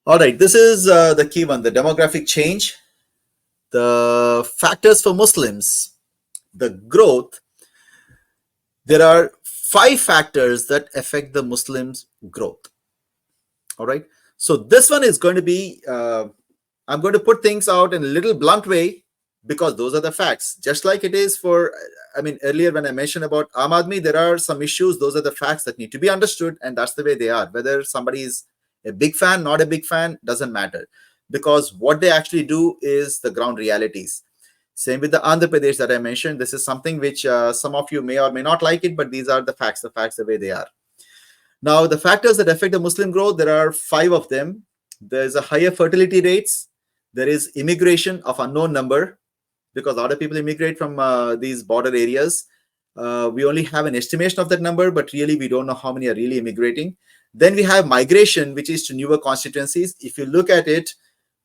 All right, this is the key one, the demographic change, the factors for Muslims, the growth. There are 5 factors that affect the Muslims' growth. All right, so this one is going to be, I'm going to put things out in a little blunt way because those are the facts. Just like it is for, I mean, earlier when I mentioned about Aam Aadmi, there are some issues. Those are the facts that need to be understood, and that's the way they are. Whether somebody is a big fan, not a big fan, doesn't matter, because what they actually do is the ground realities. Same with the Andhra Pradesh that I mentioned. This is something which some of you may or may not like it, but these are the facts the way they are. Now, the factors that affect the Muslim growth, there are 5 of them. There's a higher fertility rates. There is immigration of unknown number, because a lot of people immigrate from these border areas. We only have an estimation of that number, but really we don't know how many are really immigrating. Then we have migration, which is to newer constituencies. If you look at it,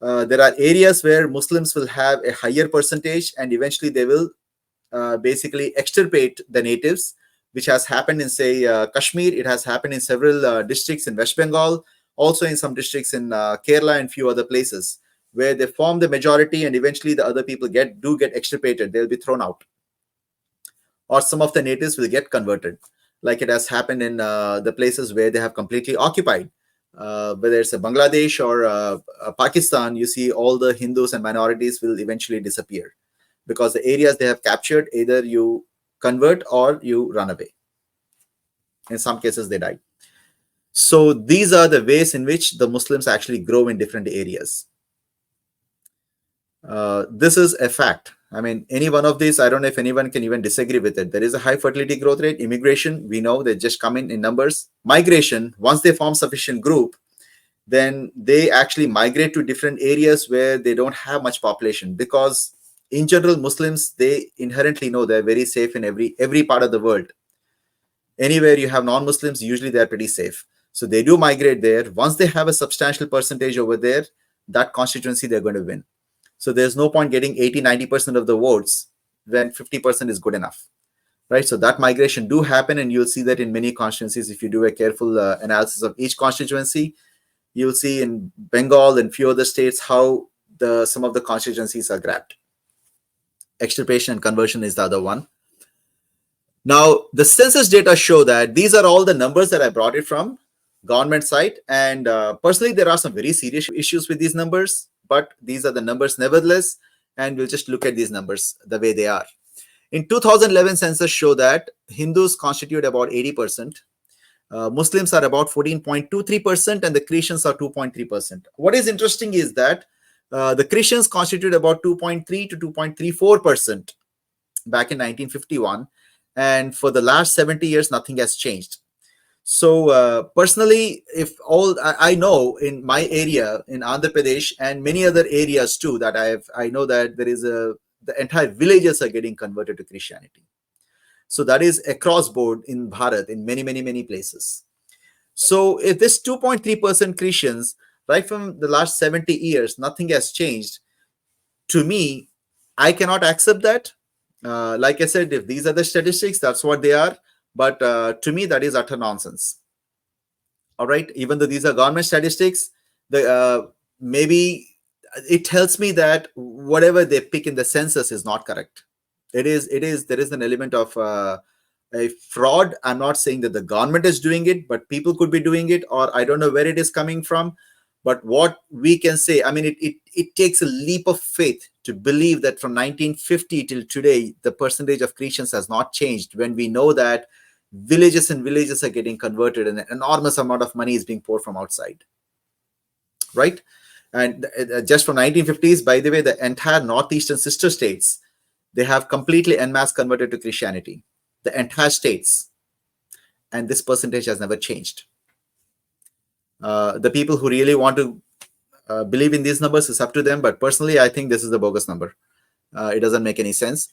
there are areas where Muslims will have a higher percentage, and eventually they will basically extirpate the natives, which has happened in, say, Kashmir. It has happened in several districts in West Bengal, also in some districts in Kerala and few other places, where they form the majority and eventually the other people get extirpated. They'll be thrown out. Or some of the natives will get converted, like it has happened in the places where they have completely occupied. Whether it's a Bangladesh or Pakistan, you see all the Hindus and minorities will eventually disappear, because the areas they have captured, either you convert or you run away. In some cases, they die. So these are the ways in which the Muslims actually grow in different areas. This is a fact. I mean, any one of these, I don't know if anyone can even disagree with it. There is a high fertility growth rate. Immigration, we know they just come in numbers. Migration, once they form sufficient group, then they actually migrate to different areas where they don't have much population, because in general, Muslims, they inherently know they're very safe in every part of the world. Anywhere you have non-Muslims, usually they're pretty safe. So they do migrate there. Once they have a substantial percentage over there, that constituency they're going to win. So there's no point getting 80-90% of the votes when 50% is good enough, right? So that migration do happen, and you'll see that in many constituencies. If you do a careful analysis of each constituency, you'll see in Bengal and few other states how some of the constituencies are grabbed. Extirpation and conversion is the other one. Now, the census data show that these are all the numbers that I brought it from government site. And personally, there are some very serious issues with these numbers, but these are the numbers nevertheless. And we'll just look at these numbers the way they are. In 2011 census show that Hindus constitute about 80%. Muslims are about 14.23%, and the Christians are 2.3%. What is interesting is that the Christians constitute about 2.3 to 2.34% back in 1951. And for the last 70 years, nothing has changed. So personally, if all I know in my area in Andhra Pradesh and many other areas too, that I know that there is the entire villages are getting converted to Christianity. So that is across board in Bharat, in many places. So if this 2.3% Christians, right from the last 70 years, nothing has changed, to me, I cannot accept that. Like I said, if these are the statistics, that's what they are. But to me, that is utter nonsense. All right. Even though these are government statistics, maybe it tells me that whatever they pick in the census is not correct. There is an element of a fraud. I'm not saying that the government is doing it, but people could be doing it, or I don't know where it is coming from. But what we can say, I mean, it takes a leap of faith to believe that from 1950 till today, the percentage of Christians has not changed, when we know that villages and villages are getting converted and an enormous amount of money is being poured from outside, right? And just from 1950s, by the way, the entire northeastern sister states, they have completely en masse converted to Christianity, the entire states. And this percentage has never changed. The people who really want to believe in these numbers, is up to them. But personally, I think this is the bogus number. It doesn't make any sense.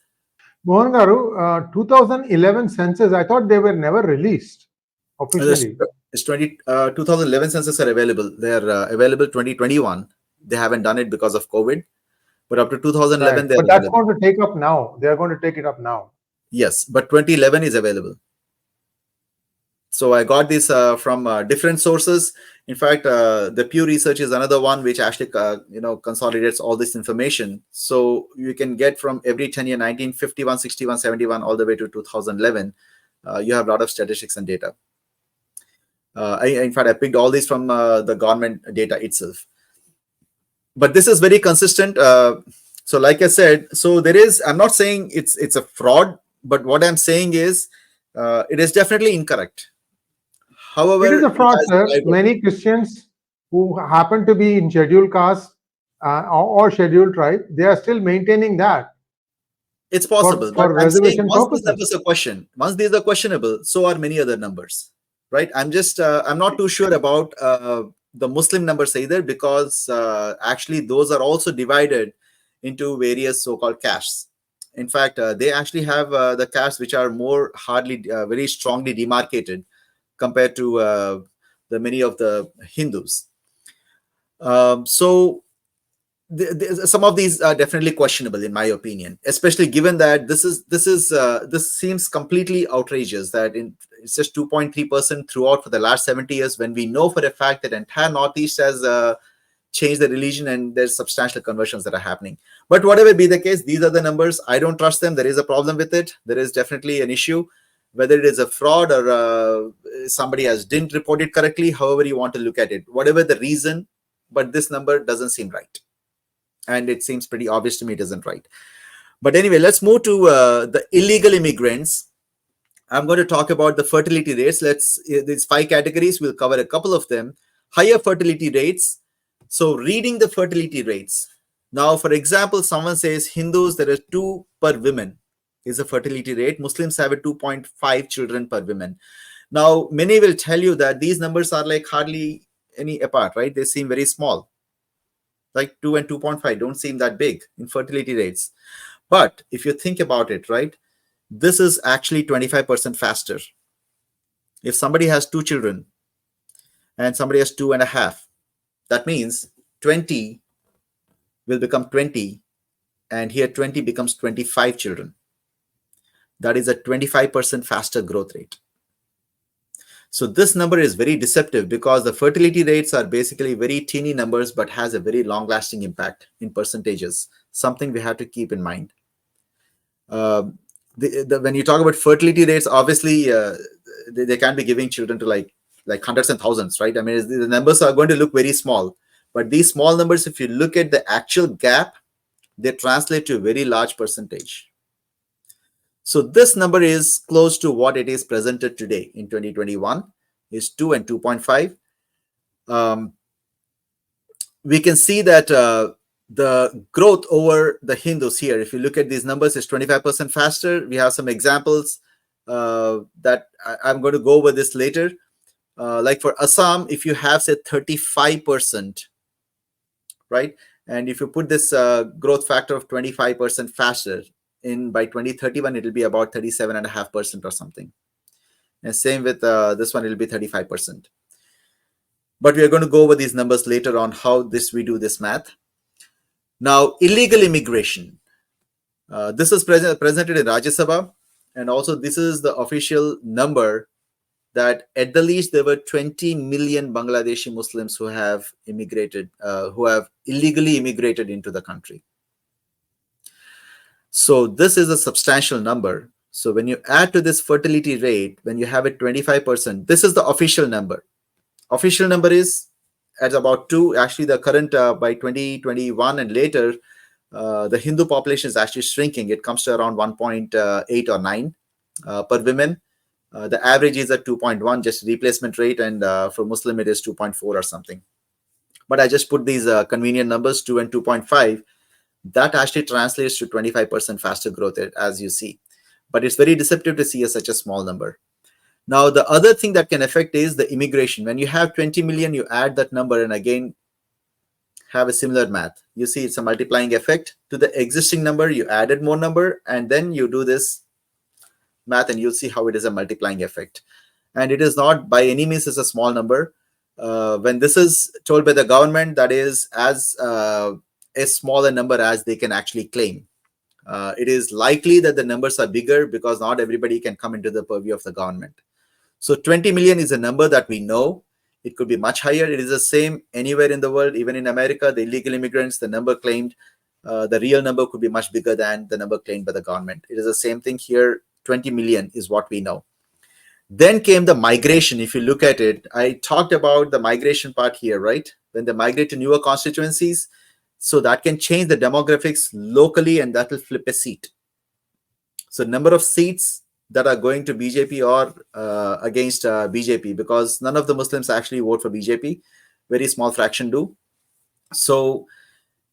Mohan Garu, 2011 census, I thought they were never released officially. It's 2011 census are available. They're available 2021. They haven't done it because of COVID. But up to 2011, right. But that's going to take up now. They are going to take it up now. Yes, but 2011 is available. So I got this from different sources. In fact, the Pew Research is another one which actually consolidates all this information. So you can get from every 10 year, 1951, 61, 71, all the way to 2011. You have a lot of statistics and data. In fact, I picked all these from the government data itself. But this is very consistent. So like I said, so there is, I'm not saying it's a fraud, but what I'm saying is it is definitely incorrect. However, it is a fraud, sir. it. Many Christians who happen to be in scheduled caste or scheduled tribe, they are still maintaining that. It's possible, for but I'm saying reservation once these purposes. numbers are questioned, once these are questionable, so are many other numbers, right? I'm just, I'm not too sure about the Muslim numbers either, because actually those are also divided into various so-called castes. In fact, they actually have the castes which are more hardly, very strongly demarcated compared to the many of the Hindus. So some of these are definitely questionable in my opinion, especially given that this seems completely outrageous that it's just 2.3% throughout for the last 70 years, when we know for a fact that entire Northeast has changed the religion and there's substantial conversions that are happening. But whatever be the case, these are the numbers. I don't trust them. There is a problem with it. There is definitely an issue, whether it is a fraud or somebody didn't report it correctly. However you want to look at it, whatever the reason, but this number doesn't seem right. And it seems pretty obvious to me it isn't right. But anyway, let's move to the illegal immigrants. I'm going to talk about the fertility rates. These 5 categories, we'll cover a couple of them. Higher fertility rates. So reading the fertility rates. Now, for example, someone says Hindus, there are 2 per woman is a fertility rate. Muslims have a 2.5 children per woman. Now, many will tell you that these numbers are like hardly any apart, right? They seem very small. Like 2 and 2.5 don't seem that big in fertility rates. But if you think about it, right, this is actually 25% faster. If somebody has 2 children and somebody has 2.5, that means 20 will become 20, and here 20 becomes 25 children. That is a 25% faster growth rate. So this number is very deceptive because the fertility rates are basically very teeny numbers, but has a very long-lasting impact in percentages, something we have to keep in mind. When you talk about fertility rates, obviously they can't be giving children to like hundreds and thousands, right? I mean, the numbers are going to look very small, but these small numbers, if you look at the actual gap, they translate to a very large percentage. So this number is close to what it is presented today in 2021, is 2 and 2.5. We can see that the growth over the Hindus here, if you look at these numbers, is 25% faster. We have some examples that I'm going to go over this later. Like for Assam, if you have, say, 35%, right? And if you put this growth factor of 25% faster, by 2031, it will be about 37.5% or something. And same with this one, it will be 35%. But we are going to go over these numbers later on, how we do this math. Now, illegal immigration. This is presented in Rajya Sabha, and also this is the official number that at the least there were 20 million Bangladeshi Muslims who have immigrated, who have illegally immigrated into the country. So this is a substantial number. So when you add to this fertility rate, when you have it 25%, this is the official number. Official number is at about 2. Actually, the current by 2021 and later, the Hindu population is actually shrinking. It comes to around 1.8 or 9 per women. The average is at 2.1, just replacement rate, and for Muslim it is 2.4 or something. But I just put these convenient numbers, 2 and 2.5. That actually translates to 25% faster growth rate, as you see. But it's very deceptive to see such a small number. Now, the other thing that can affect is the immigration. When you have 20 million, you add that number and again have a similar math. You see it's a multiplying effect to the existing number. You added more number, and then you do this math and you'll see how it is a multiplying effect. And it is not by any means is a small number. When this is told by the government, that is as a smaller number as they can actually claim. It is likely that the numbers are bigger because not everybody can come into the purview of the government. So 20 million is a number that we know. It could be much higher. It is the same anywhere in the world, even in America. The illegal immigrants, the number claimed, the real number could be much bigger than the number claimed by the government. It is the same thing here. 20 million is what we know. Then came the migration. If you look at it, I talked about the migration part here, right? When they migrate to newer constituencies, so that can change the demographics locally, and that will flip a seat. So number of seats that are going to BJP or against BJP, because none of the Muslims actually vote for BJP. Very small fraction do. So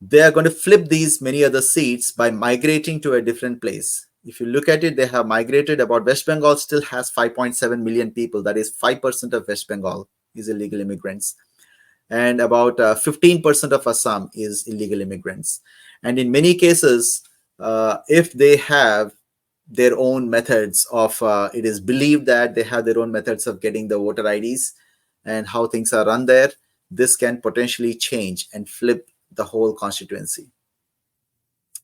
they are going to flip these many other seats by migrating to a different place. If you look at it, they have migrated. About West Bengal still has 5.7 million people. That is 5% of West Bengal is illegal immigrants. And about 15% of Assam is illegal immigrants. And in many cases, if they have their own methods of, it is believed that they have their own methods of getting the voter IDs and how things are run there, this can potentially change and flip the whole constituency.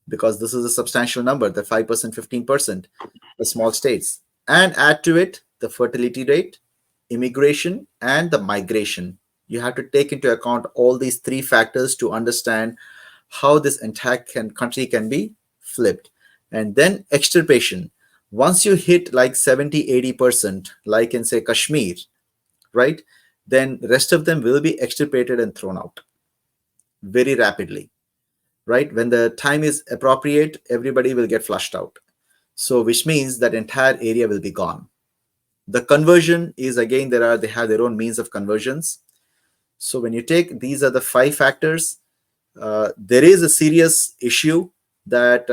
Because this is a substantial number, the 5%, 15%, the small states. And add to it the fertility rate, immigration, and the migration. You have to take into account all these three factors to understand how this entire country can be flipped. And then extirpation. Once you hit like 70, 80%, like in say Kashmir, right? Then the rest of them will be extirpated and thrown out very rapidly, right? When the time is appropriate, everybody will get flushed out. So which means that entire area will be gone. The conversion is, again, they have their own means of conversions. So when you take, these are the 5 factors, there is a serious issue that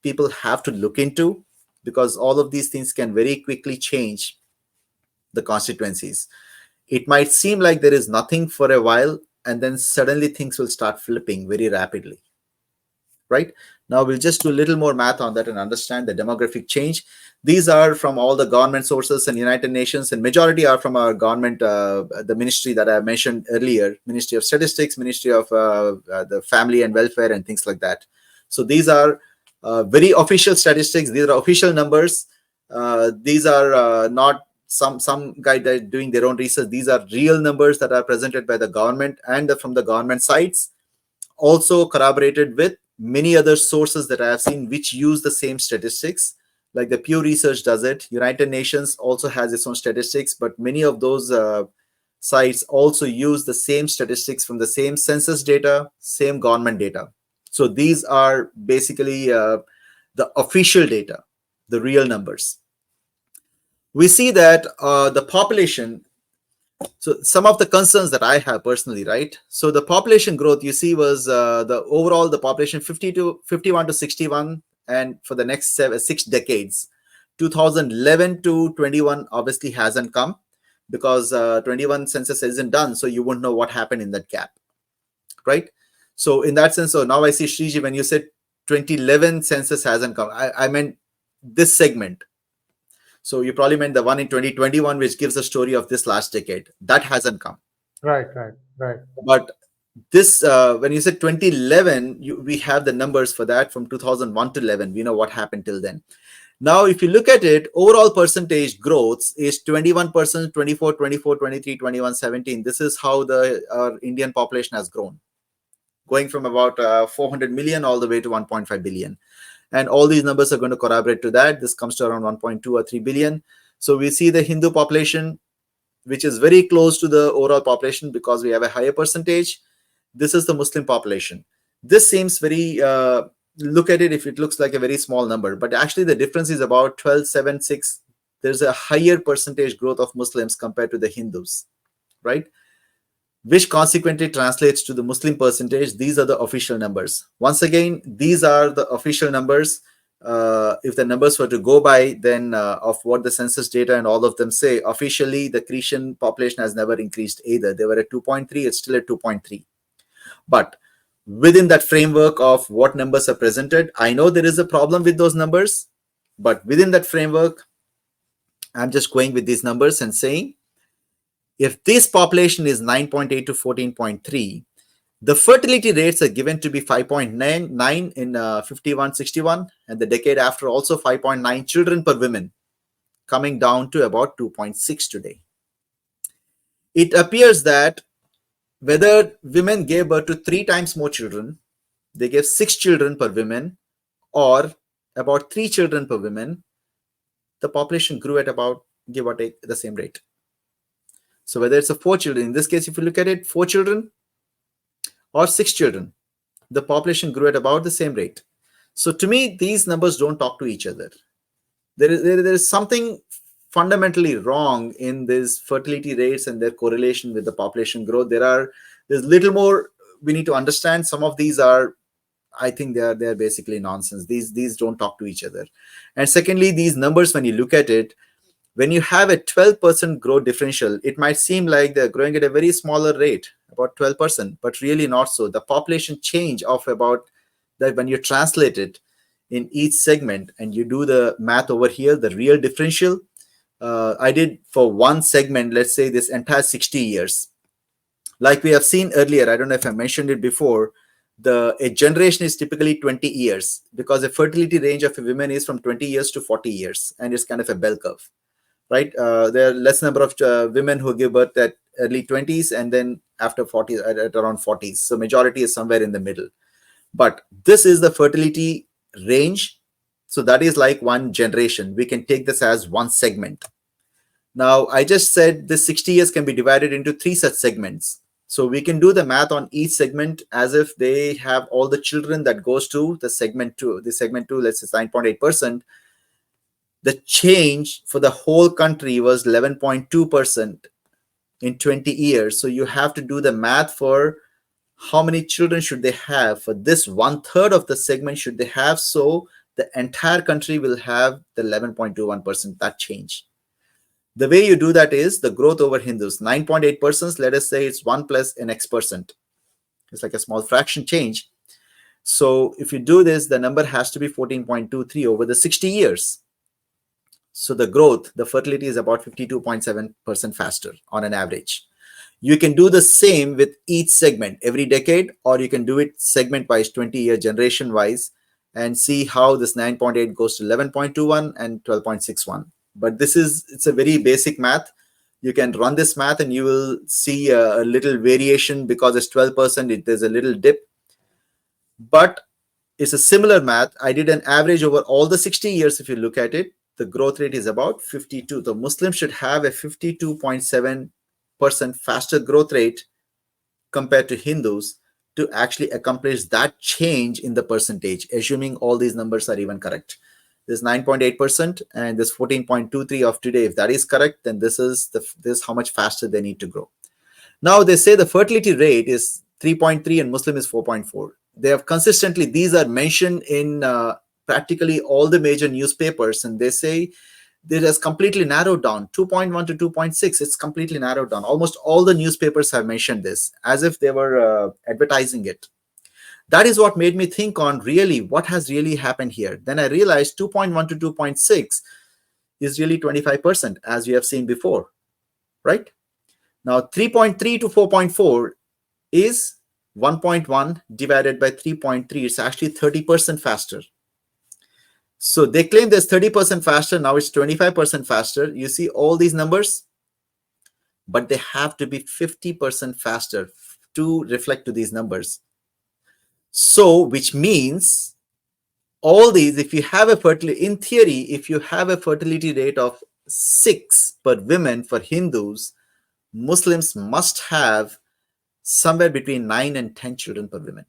people have to look into, because all of these things can very quickly change the constituencies. It might seem like there is nothing for a while, and then suddenly things will start flipping very rapidly, right? Now we'll just do a little more math on that and understand the demographic change. These are from all the government sources and United Nations, and majority are from our government, the ministry that I mentioned earlier, Ministry of Statistics, Ministry of the Family and Welfare, and things like that. So these are very official statistics. These are official numbers. These are not some guy that doing their own research. These are real numbers that are presented by the government and from the government sites, also corroborated with many other sources that I have seen which use the same statistics. Like the Pew Research does it. United Nations also has its own statistics, but many of those sites also use the same statistics from the same census data, same government data. So these are basically the official data, the real numbers. We see that the population, so some of the concerns that I have personally, right? So the population growth you see was the overall, the population 51 to 61, and for the next 6 decades, 2011 to 21 obviously hasn't come, because 21 census isn't done, so you won't know what happened in that gap, right? So in that sense, so now I see, Sree, when you said 2011 census hasn't come, I meant this segment. So you probably meant the one in 2021, which gives the story of this last decade. That hasn't come. Right. But this, when you said 2011, we have the numbers for that from 2001 to 11. We know what happened till then. Now, if you look at it, overall percentage growth is 21%, 24, 24, 23, 21, 17. This is how our Indian population has grown, going from about 400 million all the way to 1.5 billion. And all these numbers are going to corroborate to that. This comes to around 1.2 or 3 billion. So we see the Hindu population, which is very close to the overall population because we have a higher percentage. This is the Muslim population. This seems very, look at it, if it looks like a very small number, but actually the difference is about 12.76. There's a higher percentage growth of Muslims compared to the Hindus, right? Which consequently translates to the Muslim percentage. These are the official numbers. Once again, these are the official numbers. If the numbers were to go by, then of what the census data and all of them say, officially the Christian population has never increased either. They were at 2.3, it's still at 2.3. But within that framework of what numbers are presented, I know there is a problem with those numbers, but within that framework, I'm just going with these numbers and saying, if this population is 9.8 to 14.3, the fertility rates are given to be 5.9 in 51-61, and the decade after also 5.9 children per woman. coming down to about 2.6 today. It appears that whether women gave birth to 3 times more children, they gave 6 children per woman, or about 3 children per woman, the population grew at about, give or take, the same rate. So whether it's a 4 children, in this case, if you look at it, 4 children or 6 children, the population grew at about the same rate. So to me, these numbers don't talk to each other. There is something fundamentally wrong in these fertility rates and their correlation with the population growth. There's little more we need to understand. Some of these are, I think they're basically nonsense. These don't talk to each other. And secondly, these numbers, when you look at it, when you have a 12% growth differential, it might seem like they're growing at a very smaller rate, about 12%, but really not so. The population change of about that, when you translate it in each segment and you do the math over here, the real differential, I did for one segment, let's say this entire 60 years. Like we have seen earlier, I don't know if I mentioned it before, a generation is typically 20 years because the fertility range of a woman is from 20 years to 40 years, and it's kind of a bell curve, right? There are less number of women who give birth at early 20s and then after 40, at around 40s. So majority is somewhere in the middle. But this is the fertility range. So that is like one generation. We can take this as one segment. Now, I just said this 60 years can be divided into 3 such segments. So we can do the math on each segment as if they have all the children that goes to the segment 2. The segment 2, let's say 9.8%. The change for the whole country was 11.2% in 20 years. So you have to do the math for how many children should they have. For this 1/3 of the segment should they have. So the entire country will have the 11.21%, that change. The way you do that is the growth over Hindus, 9.8%, let us say it's 1 plus an X percent. It's like a small fraction change. So if you do this, the number has to be 14.23 over the 60 years. So the growth, the fertility is about 52.7% faster on an average. You can do the same with each segment every decade, or you can do it segment-wise, 20-year generation-wise, and see how this 9.8 goes to 11.21 and 12.61. But it's a very basic math. You can run this math and you will see a little variation because it's 12%. There's a little dip. But it's a similar math. I did an average over all the 60 years. If you look at it, the growth rate is about 52. The Muslims should have a 52.7% faster growth rate compared to Hindus to actually accomplish that change in the percentage, assuming all these numbers are even correct. This 9.8% and this 14.23 of today, if that is correct, then this is how much faster they need to grow. Now they say the fertility rate is 3.3 and Muslim is 4.4. They have consistently, these are mentioned in practically all the major newspapers, and they say it has completely narrowed down, 2.1 to 2.6. It's completely narrowed down. Almost all the newspapers have mentioned this as if they were advertising it. That is what made me think on really what has really happened here. Then I realized 2.1 to 2.6 is really 25%, as we have seen before, right? Now 3.3 to 4.4 is 1.1 divided by 3.3. It's actually 30% faster. So they claim there's 30% faster. Now it's 25% faster. You see all these numbers, but they have to be 50% faster to reflect to these numbers. So, which means all these, if you have a fertility, in theory, if you have a fertility rate of 6 per women for Hindus, Muslims must have somewhere between 9 and 10 children per woman.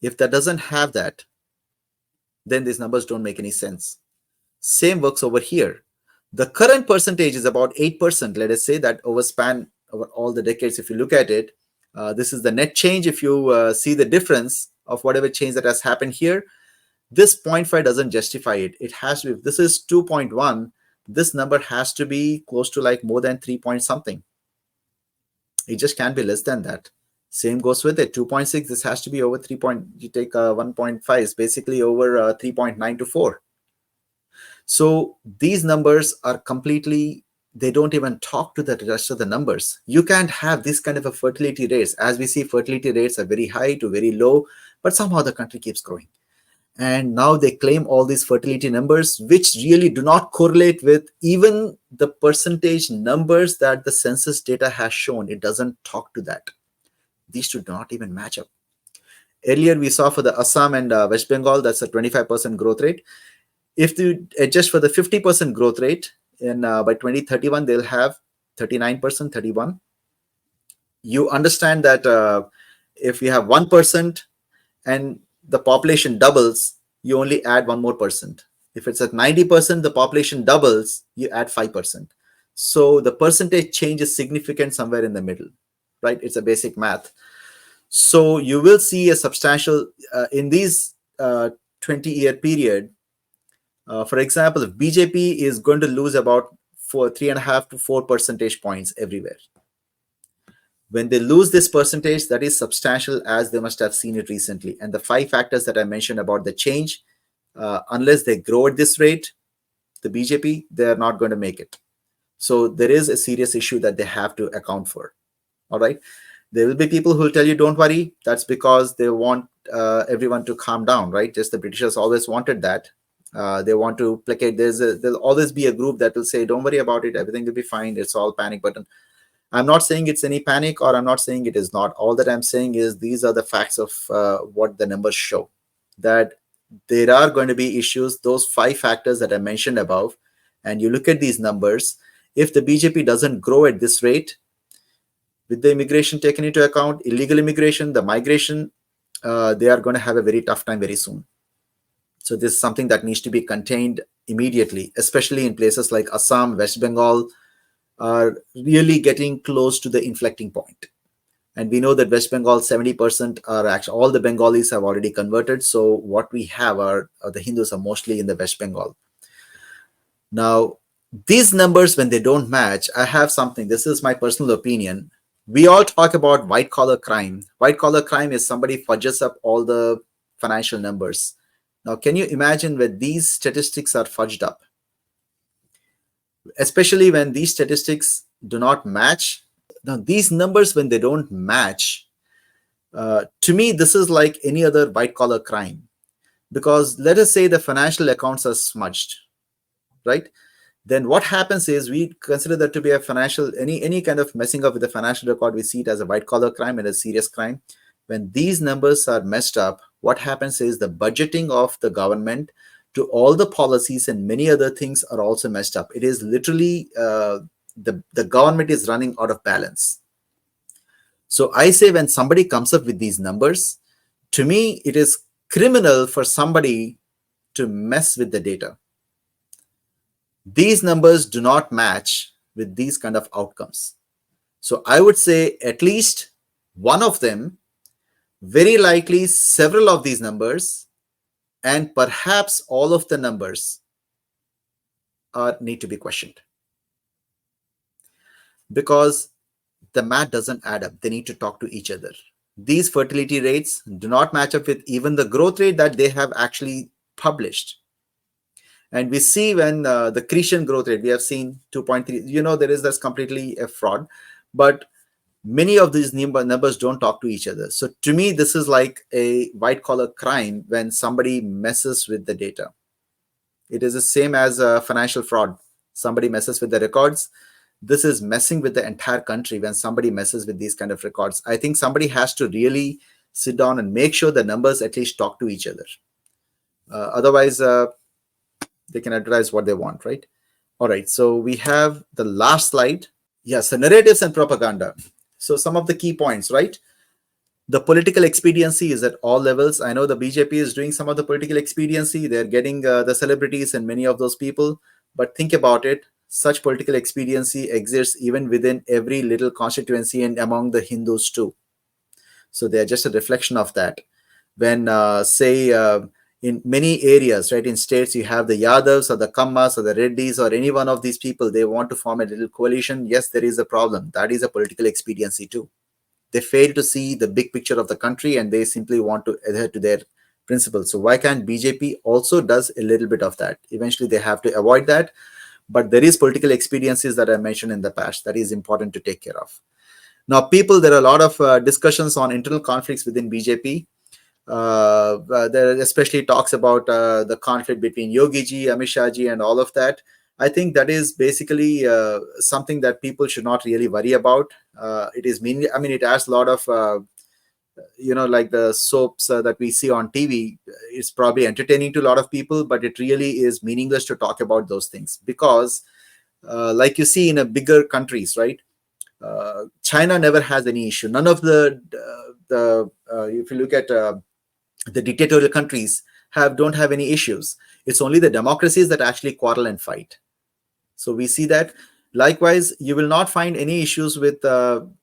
If that doesn't have that, then these numbers don't make any sense. Same works over here. The current percentage is about 8%. Let us say that over all the decades, if you look at it, this is the net change. If you see the difference of whatever change that has happened here, this 0.5 doesn't justify it. It has to be, if this is 2.1, this number has to be close to like more than 3 point something. It just can't be less than that. Same goes with it. 2.6, this has to be over 3 point, you take 1.5, is basically over 3.9 to 4. So these numbers are completely, they don't even talk to the rest of the numbers. You can't have this kind of a fertility rates. As we see, fertility rates are very high to very low, but somehow the country keeps growing. And now they claim all these fertility numbers, which really do not correlate with even the percentage numbers that the census data has shown. It doesn't talk to that. These two do not even match up. Earlier, we saw for the Assam and West Bengal, that's a 25% growth rate. If you adjust for the 50% growth rate, and by 2031, they'll have 39%, 31. You understand that if you have 1% and the population doubles, you only add 1 more percent. If it's at 90%, the population doubles, you add 5%. So the percentage change is significant somewhere in the middle, right? It's a basic math. So you will see a substantial, in these 20-year period, for example, if BJP is going to lose about 3.5 to 4 percentage points everywhere. When they lose this percentage, that is substantial, as they must have seen it recently. And the 5 factors that I mentioned about the change, unless they grow at this rate, the BJP, they're not going to make it. So there is a serious issue that they have to account for. All right. There will be people who will tell you, don't worry. That's because they want everyone to calm down, right? Just the Britishers always wanted that. They want to placate. There'll always be a group that will say, don't worry about it. Everything will be fine. It's all panic button. I'm not saying it's any panic, or I'm not saying it is not. All that I'm saying is these are the facts of what the numbers show, that there are going to be issues, those 5 factors that I mentioned above. And you look at these numbers, if the BJP doesn't grow at this rate, with the immigration taken into account, illegal immigration, the migration, they are going to have a very tough time very soon. So this is something that needs to be contained immediately, especially in places like Assam, West Bengal, are really getting close to the inflecting point. And we know that West Bengal, 70% are actually, all the Bengalis have already converted. So what we have are the Hindus are mostly in the West Bengal. Now, these numbers, when they don't match, I have something, this is my personal opinion. We all talk about white collar crime. White collar crime is somebody fudges up all the financial numbers. Now, can you imagine when these statistics are fudged up? Especially when these statistics do not match. Now, these numbers, when they don't match, to me, this is like any other white-collar crime. Because let us say the financial accounts are smudged, right? Then what happens is we consider that to be a financial, any kind of messing up with the financial record, we see it as a white-collar crime and a serious crime. When these numbers are messed up, what happens is the budgeting of the government to all the policies and many other things are also messed up. It is literally the government is running out of balance. So I say when somebody comes up with these numbers, to me, it is criminal for somebody to mess with the data. These numbers do not match with these kind of outcomes. So I would say at least one of them, very likely several of these numbers, and perhaps all of the numbers need to be questioned. Because the math doesn't add up. They need to talk to each other. These fertility rates do not match up with even the growth rate that they have actually published. And we see when the Christian growth rate, we have seen 2.3, that's completely a fraud. But many of these numbers don't talk to each other. So to me, this is like a white-collar crime when somebody messes with the data. It is the same as a financial fraud. Somebody messes with the records. This is messing with the entire country when somebody messes with these kind of records. I think somebody has to really sit down and make sure the numbers at least talk to each other. Otherwise, they can advertise what they want, right? All right, so we have the last slide. Yes, the narratives and propaganda. So some of the key points, right? The political expediency is at all levels. I know the BJP is doing some of the political expediency. They're getting the celebrities and many of those people. But think about it. Such political expediency exists even within every little constituency and among the Hindus too. So they're just a reflection of that. When, in many areas, right, in states, you have the Yadavs or the Kammas or the Reddys or any one of these people, they want to form a little coalition. Yes, there is a problem. That is a political expediency too. They fail to see the big picture of the country and they simply want to adhere to their principles. So why can't BJP also does a little bit of that? Eventually, they have to avoid that. But there is political expediencies that I mentioned in the past that is important to take care of. Now, there are a lot of discussions on internal conflicts within BJP. There especially talks about the conflict between Yogi ji, Amit Shah ji, and all of that. I think that is basically something that people should not really worry about. It is mainly, I mean, it adds a lot of, like the soaps that we see on TV. It's probably entertaining to a lot of people, but it really is meaningless to talk about those things because, like you see in a bigger countries, right? China never has any issue. None of if you look at the dictatorial countries don't have any issues. It's only the democracies that actually quarrel and fight. So we see that. Likewise, you will not find any issues with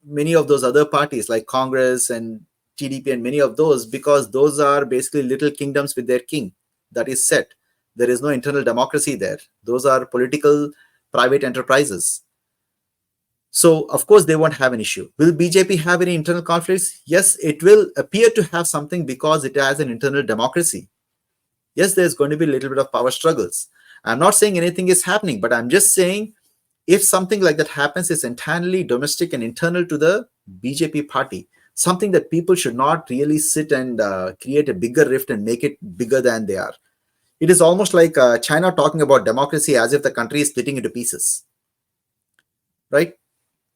many of those other parties like Congress and TDP and many of those, because those are basically little kingdoms with their king that is set. There is no internal democracy there. Those are political private enterprises. So, of course, they won't have an issue. Will BJP have any internal conflicts? Yes, it will appear to have something because it has an internal democracy. Yes, there's going to be a little bit of power struggles. I'm not saying anything is happening, but I'm just saying if something like that happens, it's entirely domestic and internal to the BJP party, something that people should not really sit and create a bigger rift and make it bigger than they are. It is almost like China talking about democracy as if the country is splitting into pieces, right?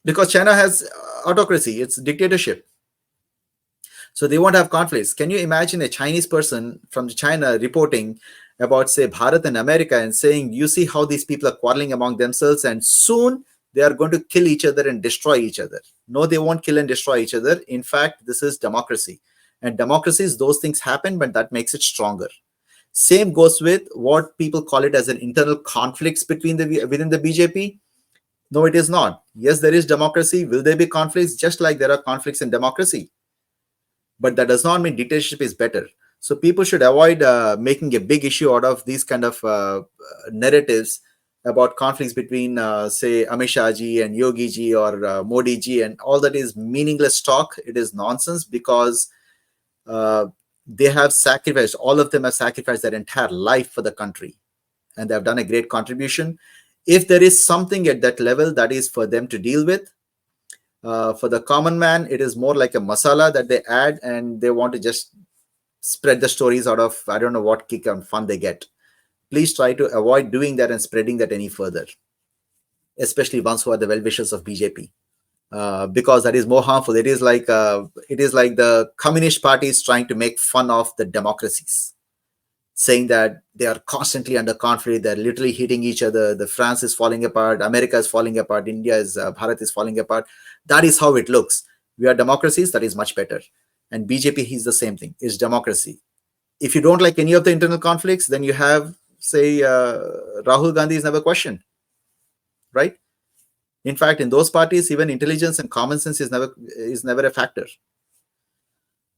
Because China has autocracy, it's dictatorship. So they won't have conflicts. Can you imagine a Chinese person from China reporting about, say, Bharat and America and saying, you see how these people are quarreling among themselves and soon they are going to kill each other and destroy each other? No, they won't kill and destroy each other. In fact, this is democracy. And democracies, those things happen, but that makes it stronger. Same goes with what people call it as an internal conflicts within the BJP. No, it is not. Yes, there is democracy. Will there be conflicts? Just like there are conflicts in democracy. But that does not mean dictatorship is better. So people should avoid making a big issue out of these kind of narratives about conflicts between, say, Amit Shah ji and Yogi ji or Modi ji, and all that is meaningless talk. It is nonsense because they have sacrificed, all of them have sacrificed their entire life for the country, and they have done a great contribution. If there is something at that level that is for them to deal with, for the common man, it is more like a masala that they add, and they want to just spread the stories out of, I don't know what kick and fun they get. Please try to avoid doing that and spreading that any further, especially ones who are the well-wishers of BJP, because that is more harmful. It is like the Communist Party is trying to make fun of the democracies, saying that they are constantly under conflict, they're literally hitting each other, the France is falling apart, America is falling apart, Bharat is falling apart. That is how it looks. We are democracies, that is much better. And BJP is the same thing, is democracy. If you don't like any of the internal conflicts, then you have, say, Rahul Gandhi is never questioned, right? In fact, in those parties, even intelligence and common sense is never a factor.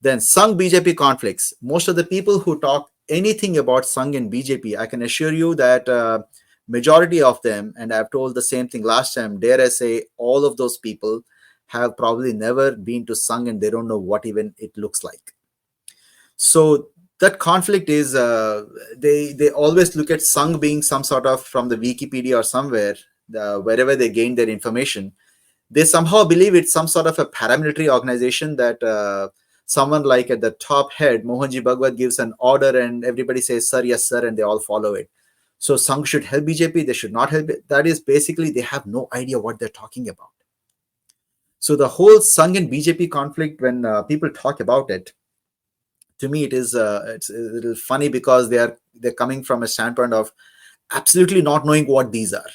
Then Sangh BJP conflicts. Most of the people who talk anything about Sangh and BJP, I can assure you that majority of them, and I've told the same thing last time, dare I say, all of those people have probably never been to Sangh and they don't know what even it looks like. So that conflict is, they always look at Sangh being some sort of, from the Wikipedia or somewhere, wherever they gain their information, they somehow believe it's some sort of a paramilitary organization that someone like at the top head, Mohan Bhagwat, gives an order and everybody says, sir, yes, sir, and they all follow it. So Sangh should help BJP, they should not help it. That is basically, they have no idea what they're talking about. So the whole Sangh and BJP conflict, when people talk about it, to me, it's a little funny because they're coming from a standpoint of absolutely not knowing what these are.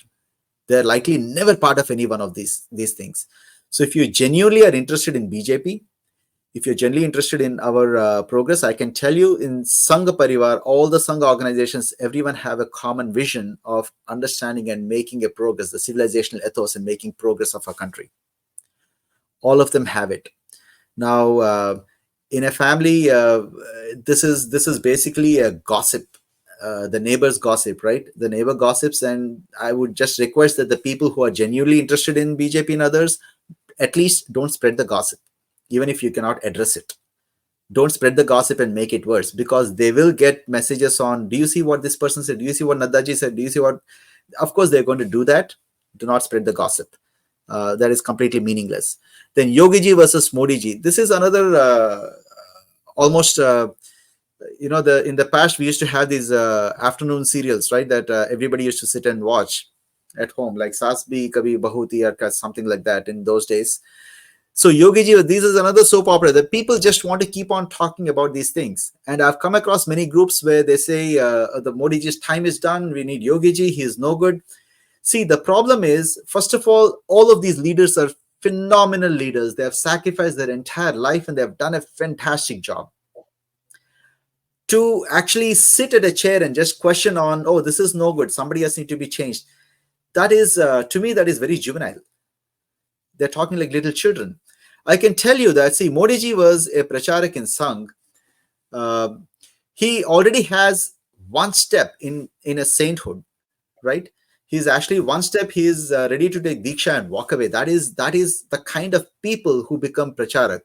They're likely never part of any one of these things. So if you genuinely are interested in BJP, if you're genuinely interested in our progress, I can tell you in Sangha Parivar, all the Sangha organizations, everyone have a common vision of understanding and making a progress, the civilizational ethos and making progress of our country. All of them have it. Now, in a family, this is basically a gossip, the neighbor's gossip, right? The neighbor gossips, and I would just request that the people who are genuinely interested in BJP and others, at least don't spread the gossip. Even if you cannot address it, don't spread the gossip and make it worse, because they will get messages on, do you see what this person said? Do you see what Naddaji said? Do you see what? Of course, they're going to do that. Do not spread the gossip. That is completely meaningless. Then Yogi ji versus Modi ji. This is another almost you know, in the past we used to have these afternoon serials, right, that everybody used to sit and watch at home, like 𝗓𝙗 𝗐𝗑𝘁 𝗏𝗓𝗍, something like that in those days. So Yogi Ji, this is another soap opera that people just want to keep on talking about these things. And I've come across many groups where they say the Modi Ji's time is done, we need Yogi Ji, he is no good. See, the problem is, first of all of these leaders are phenomenal leaders. They have sacrificed their entire life and they have done a fantastic job. To actually sit at a chair and just question on, oh, this is no good, somebody else needs to be changed, that is, to me, that is very juvenile. They're talking like little children. I can tell you that, see, Modi Ji was a pracharak in Sangh. He already has one step in a sainthood, right? He's actually one step, he is ready to take Diksha and walk away. That is the kind of people who become pracharak.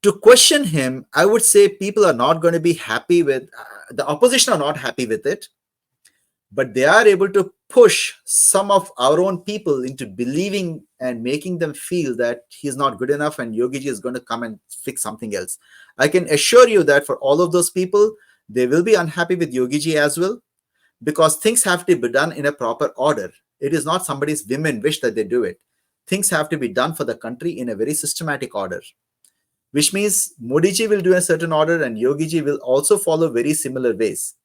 To question him, I would say people are not going to be happy with, the opposition are not happy with it, but they are able to push some of our own people into believing and making them feel that he's not good enough and Yogi Ji is going to come and fix something else. I can assure you that for all of those people, they will be unhappy with Yogi Ji as well, because things have to be done in a proper order. It is not somebody's whim and wish that they do it. Things have to be done for the country in a very systematic order, which means Modi Ji will do a certain order and Yogi Ji will also follow very similar ways.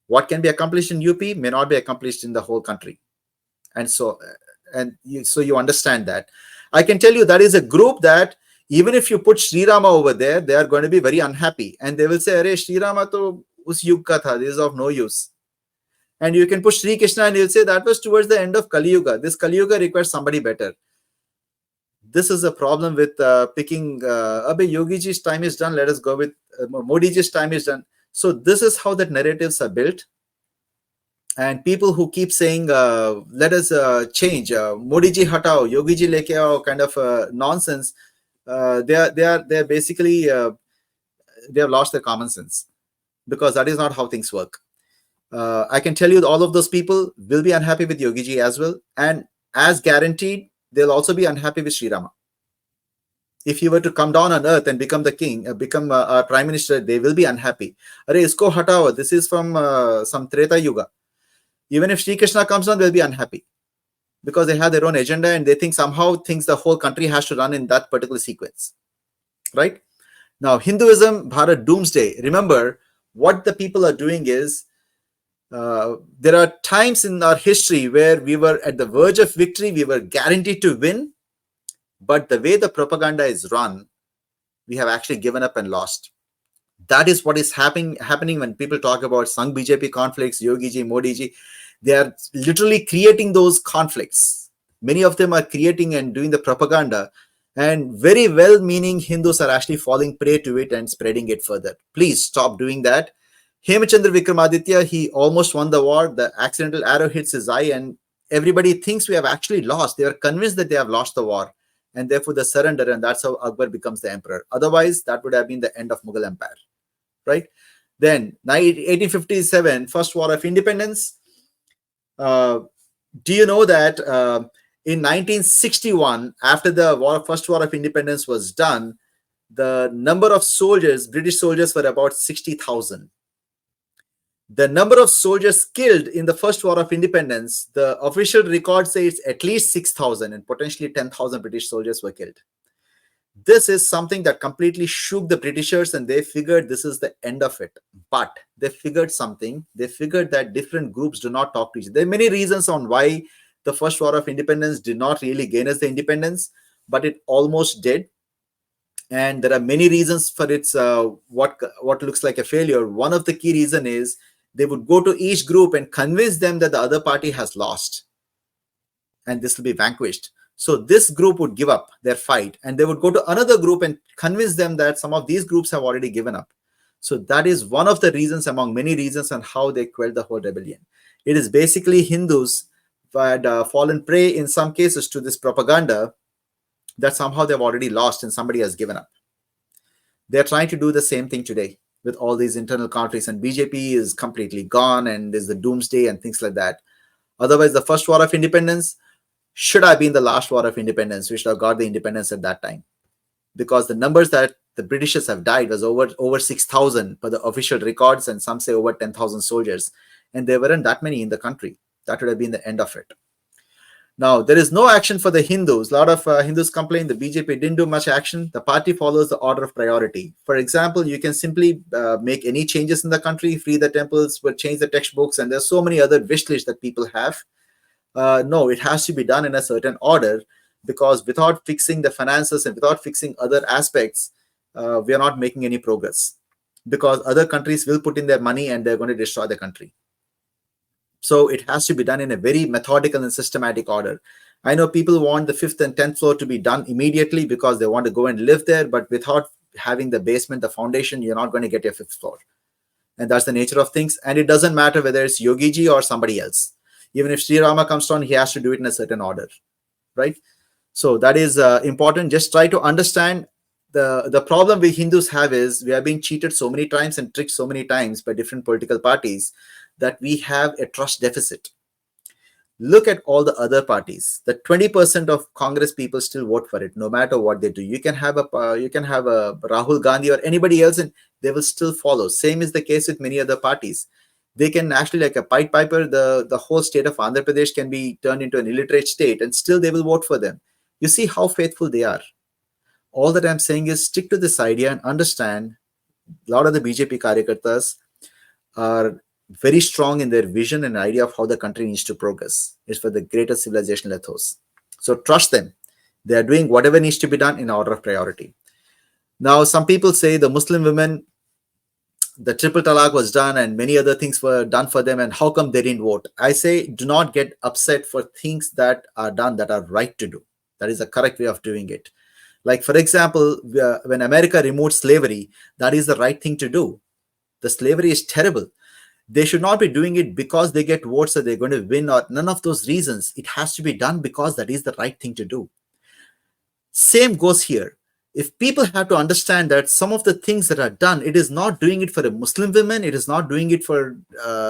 What can be accomplished in UP may not be accomplished in the whole country. And so you understand that. I can tell you that is a group that even if you put Sri Rama over there, they are going to be very unhappy. And they will say, Arey, Sri Rama to us yug ka tha, this is of no use. And you can push Sri Krishna and you'll say that was towards the end of Kali Yuga. This Kali Yuga requires somebody better. This is a problem with picking, Abhay, Yogi Ji's time is done, let us go with Modi Ji's time is done. So this is how that narratives are built. And people who keep saying, let us change, Modi Ji hatao, Yogi Ji leke aao, kind of nonsense, they're basically, they have lost their common sense, because that is not how things work. I can tell you all of those people will be unhappy with Yogi Ji as well. And as guaranteed, they'll also be unhappy with Sri Rama. If he were to come down on earth and become the king, become a prime minister, they will be unhappy. Arey, isko hatao, this is from some Treta Yuga. Even if Sri Krishna comes down, they'll be unhappy, because they have their own agenda and they think somehow the whole country has to run in that particular sequence, right? Now, Hinduism, Bharat doomsday. Remember, what the people are doing is, there are times in our history where we were at the verge of victory, we were guaranteed to win, but the way the propaganda is run, we have actually given up and lost. That is what is happening when people talk about Sangh BJP conflicts, Yogi Ji, Modi Ji. They are literally creating those conflicts. Many of them are creating and doing the propaganda, and very well-meaning Hindus are actually falling prey to it and spreading it further. Please stop doing that. Hemachandra Vikramaditya, he almost won the war. The accidental arrow hits his eye and everybody thinks we have actually lost. They are convinced that they have lost the war, and therefore they surrender, and that's how Akbar becomes the emperor. Otherwise, that would have been the end of Mughal Empire, right? Then 1857, First War of Independence. Do you know that in 1961, after the First War of Independence was done, the number of soldiers, British soldiers, were about 60,000. The number of soldiers killed in the First War of Independence, the official record says at least 6,000 and potentially 10,000 British soldiers were killed. This is something that completely shook the Britishers, and they figured this is the end of it. But they figured something. They figured that different groups do not talk to each other. There are many reasons on why the First War of Independence did not really gain us the independence, but it almost did. And there are many reasons for its what looks like a failure. One of the key reasons is they would go to each group and convince them that the other party has lost and this will be vanquished. So this group would give up their fight, and they would go to another group and convince them that some of these groups have already given up. So that is one of the reasons among many reasons on how they quelled the whole rebellion. It is basically Hindus who had fallen prey in some cases to this propaganda that somehow they've already lost and somebody has given up. They're trying to do the same thing today with all these internal conflicts, and BJP is completely gone and there's the doomsday and things like that. Otherwise, the First War of Independence should have been the last war of independence. We should have got the independence at that time, because the numbers that the Britishers have died was over 6,000 per the official records, and some say over 10,000 soldiers. And there weren't that many in the country. That would have been the end of it. Now, there is no action for the Hindus. A lot of Hindus complain the BJP didn't do much action. The party follows the order of priority. For example, you can simply make any changes in the country, free the temples, but change the textbooks, and there's so many other wish lists that people have. No, it has to be done in a certain order, because without fixing the finances and without fixing other aspects, we are not making any progress, because other countries will put in their money and they're going to destroy the country. So it has to be done in a very methodical and systematic order. I know people want the 5th and 10th floor to be done immediately because they want to go and live there, but without having the basement, the foundation, you're not going to get your 5th floor. And that's the nature of things. And it doesn't matter whether it's Yogi Ji or somebody else. Even if Sri Rama comes down, he has to do it in a certain order, right? So that is important. Just try to understand the problem we Hindus have is we are being cheated so many times and tricked so many times by different political parties that we have a trust deficit. Look at all the other parties. The 20% of Congress people still vote for it, no matter what they do. You can have a Rahul Gandhi or anybody else, and they will still follow. Same is the case with many other parties. They can actually, like a Pied Piper, the whole state of Andhra Pradesh can be turned into an illiterate state, and still they will vote for them. You see how faithful they are. All that I'm saying is stick to this idea and understand a lot of the BJP Karyakartas are very strong in their vision and idea of how the country needs to progress. It's for the greater civilizational ethos. So trust them. They are doing whatever needs to be done in order of priority. Now, some people say the Muslim women, the triple talaq was done and many other things were done for them, and how come they didn't vote? I say do not get upset for things that are done that are right to do. That is the correct way of doing it. Like, for example, when America removed slavery, that is the right thing to do. The slavery is terrible. They should not be doing it because they get votes that they're going to win, or none of those reasons. It has to be done because that is the right thing to do. Same goes here. If people have to understand that some of the things that are done, it is not doing it for a Muslim women, it is not doing it for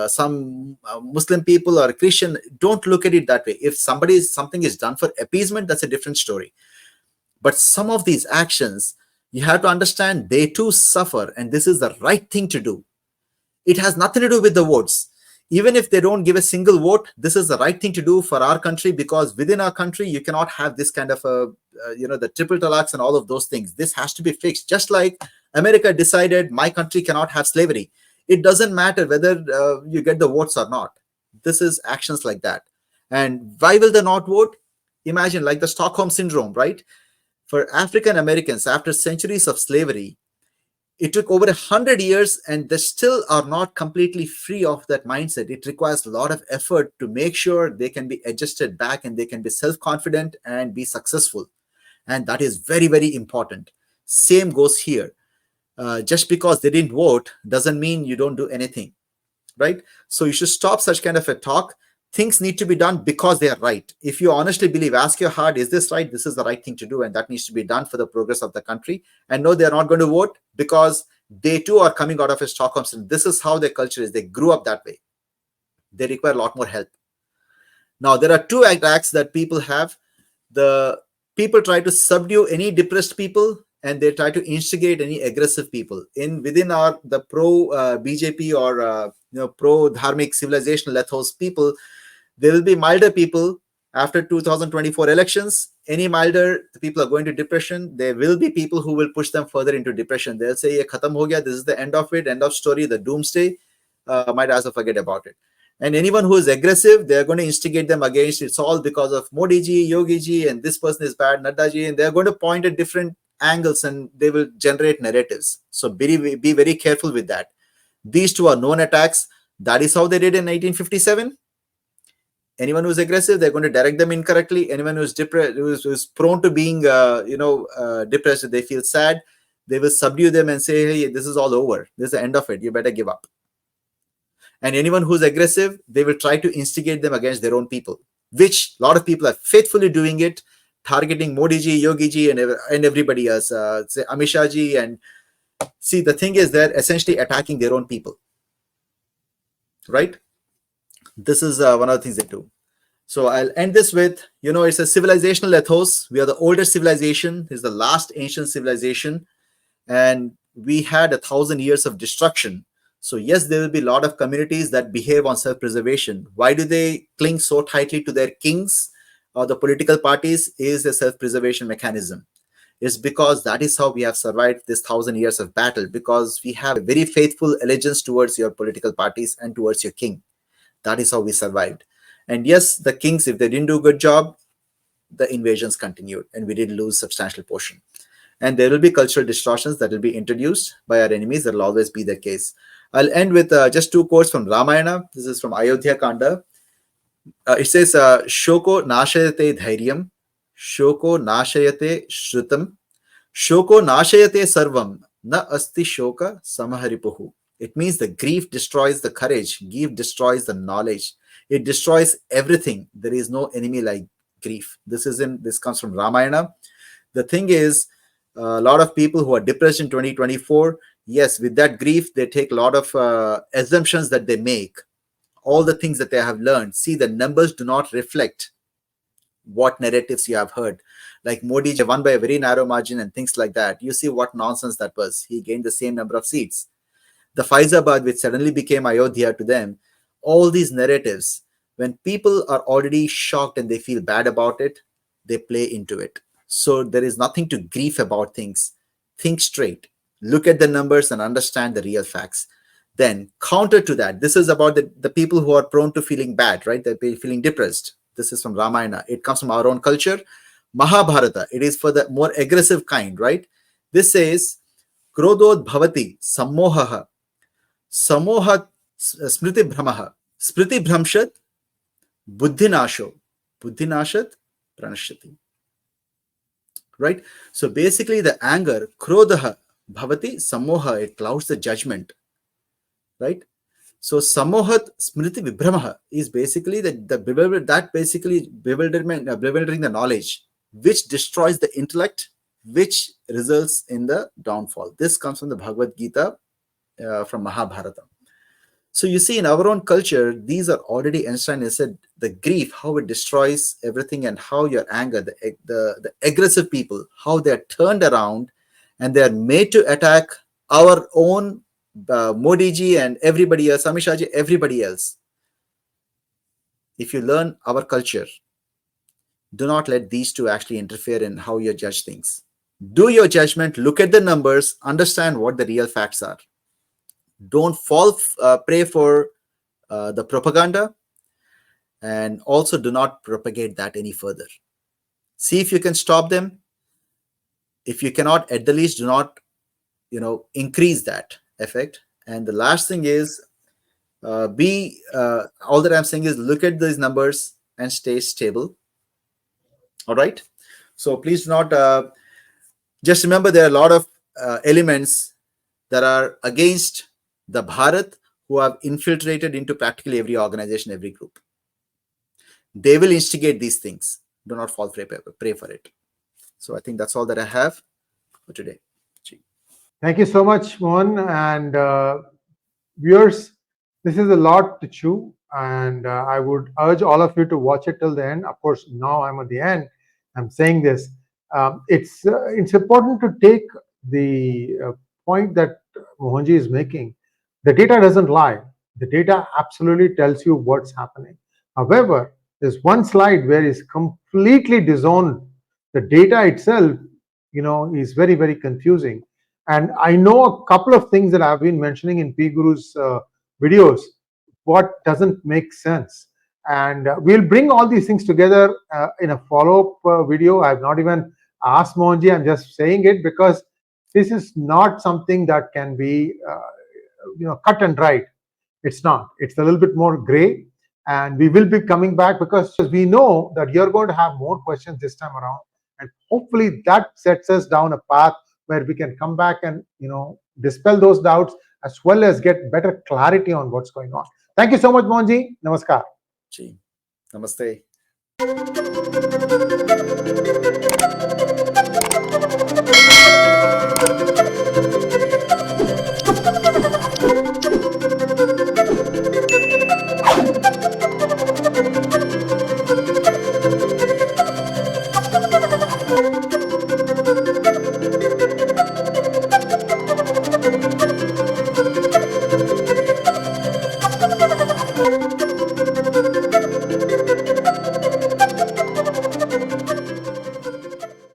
some Muslim people or a Christian. Don't look at it that way. If something is done for appeasement, that's a different story. But some of these actions, you have to understand they too suffer, and this is the right thing to do. It has nothing to do with the votes. Even if they don't give a single vote, this is the right thing to do for our country, because within our country, you cannot have this kind of the triple talaqs and all of those things. This has to be fixed. Just like America decided my country cannot have slavery. It doesn't matter whether you get the votes or not. This is actions like that. And why will they not vote? Imagine like the Stockholm syndrome, right? For African Americans, after centuries of slavery, it took over 100 years, and they still are not completely free of that mindset. It requires a lot of effort to make sure they can be adjusted back and they can be self-confident and be successful. And that is very, very important. Same goes here. Just because they didn't vote doesn't mean you don't do anything, right? So you should stop such kind of a talk. Things need to be done because they are right. If you honestly believe, ask your heart, is this right? This is the right thing to do, and that needs to be done for the progress of the country. And no, they're not going to vote because they too are coming out of a Stockholm syndrome. This is how their culture is. They grew up that way. They require a lot more help. Now, there are two attacks that people have. The people try to subdue any depressed people, and they try to instigate any aggressive people. Within the pro BJP or pro dharmic civilizational ethos people, there will be milder people after 2024 elections. Any milder, the people are going to depression. There will be people who will push them further into depression. They'll say, "Ye khatam ho gaya. This is the end of it. End of story. The doomsday. Might as well forget about it." And anyone who is aggressive, they're going to instigate them against. It's all because of Modi ji, Yogi ji, and this person is bad, Nadda ji, and they're going to point at different angles and they will generate narratives. So be very careful with that. These two are known attacks. That is how they did in 1957. Anyone who's aggressive, they're going to direct them incorrectly. Anyone who's depressed, who's prone to being, depressed, if they feel sad, they will subdue them and say, "Hey, this is all over. This is the end of it. You better give up." And anyone who's aggressive, they will try to instigate them against their own people, which a lot of people are faithfully doing it, targeting Modi ji, Yogi ji, and everybody else, say Amit Shah ji. And see, the thing is, they're essentially attacking their own people, right? This is one of the things they do. So I'll end this with, it's a civilizational ethos. We are the oldest civilization. It's the last ancient civilization. and we had 1,000 years of destruction. So yes, there will be a lot of communities that behave on self-preservation. Why do they cling so tightly to their kings or the political parties? Is a self-preservation mechanism. It's because that is how we have survived this 1,000 years of battle, because we have a very faithful allegiance towards your political parties and towards your king. That is how we survived. And yes, the kings, if they didn't do a good job, the invasions continued and we did lose substantial portion. And there will be cultural distortions that will be introduced by our enemies. That will always be the case. I'll end with just two quotes from Ramayana. This is from Ayodhya Kanda. It says, Shoko nashayate dhairyam, Shoko nashayate shrutam, Shoko nashayate sarvam, na asti shoka samaharipuhu. It means the grief destroys the courage, grief destroys the knowledge. It destroys everything. There is no enemy like grief. This comes from Ramayana. The thing is, a lot of people who are depressed in 2024, yes, with that grief, they take a lot of assumptions that they make, all the things that they have learned. See, the numbers do not reflect what narratives you have heard. Like Modi won by a very narrow margin and things like that. You see what nonsense that was. He gained the same number of seats. The 𝗣𝗲𝗍, which suddenly became Ayodhya to them, all these narratives, when people are already shocked and they feel bad about it, they play into it. So there is nothing to grieve about things. Think straight. Look at the numbers and understand the real facts. Then counter to that, this is about the people who are prone to feeling bad, right? They're feeling depressed. This is from Ramayana. It comes from our own culture. Mahabharata, it is for the more aggressive kind, right? This says, 𝗓𝗏𝗍𝗼 sammohaha, sammohat smriti bhramaha, smriti bhramshat, buddhinasho, buddhinashat pranashyati. Right? So basically the anger, krodha bhavati sammoha, it clouds the judgment. Right? So sammohat smriti vibhramaha is basically bewildering the knowledge, which destroys the intellect, which results in the downfall. This comes from the Bhagavad Gita, from Mahabharata. So you see, in our own culture, these are already enshrined. I said the grief, how it destroys everything, and how your anger, the aggressive people, how they are turned around and they are made to attack our own Modi ji and everybody else, Amit Shah ji, everybody else. If you learn our culture, do not let these two actually interfere in how you judge things. Do your judgment, look at the numbers, understand what the real facts are. Don't fall prey for the propaganda, and also do not propagate that any further. See if you can stop them. If you cannot, at the least do not, increase that effect. And the last thing is, all that I'm saying is, look at these numbers and stay stable. All right. So please do not, just remember, there are a lot of elements that are against the Bharat, who have infiltrated into practically every organization, every group. They will instigate these things. Do not fall prey for it. So I think that's all that I have for today. Thank you so much, Mohan. And viewers, this is a lot to chew, and I would urge all of you to watch it till the end. Of course, now I'm at the end. I'm saying this. It's important to take the point that Mohanji is making. The data doesn't lie. The data absolutely tells you what's happening. However, there's one slide where it's completely disowned. The data itself, is very, very confusing. And I know a couple of things that I've been mentioning in PGurus videos, what doesn't make sense. And we'll bring all these things together in a follow-up video. I've not even asked Mohanji. I'm just saying it because this is not something that can be cut and dried. It's not. It's a little bit more gray. And we will be coming back because we know that you're going to have more questions this time around. And hopefully that sets us down a path where we can come back and dispel those doubts, as well as get better clarity on what's going on. Thank you so much, Mohanji. Namaskar. Namaste.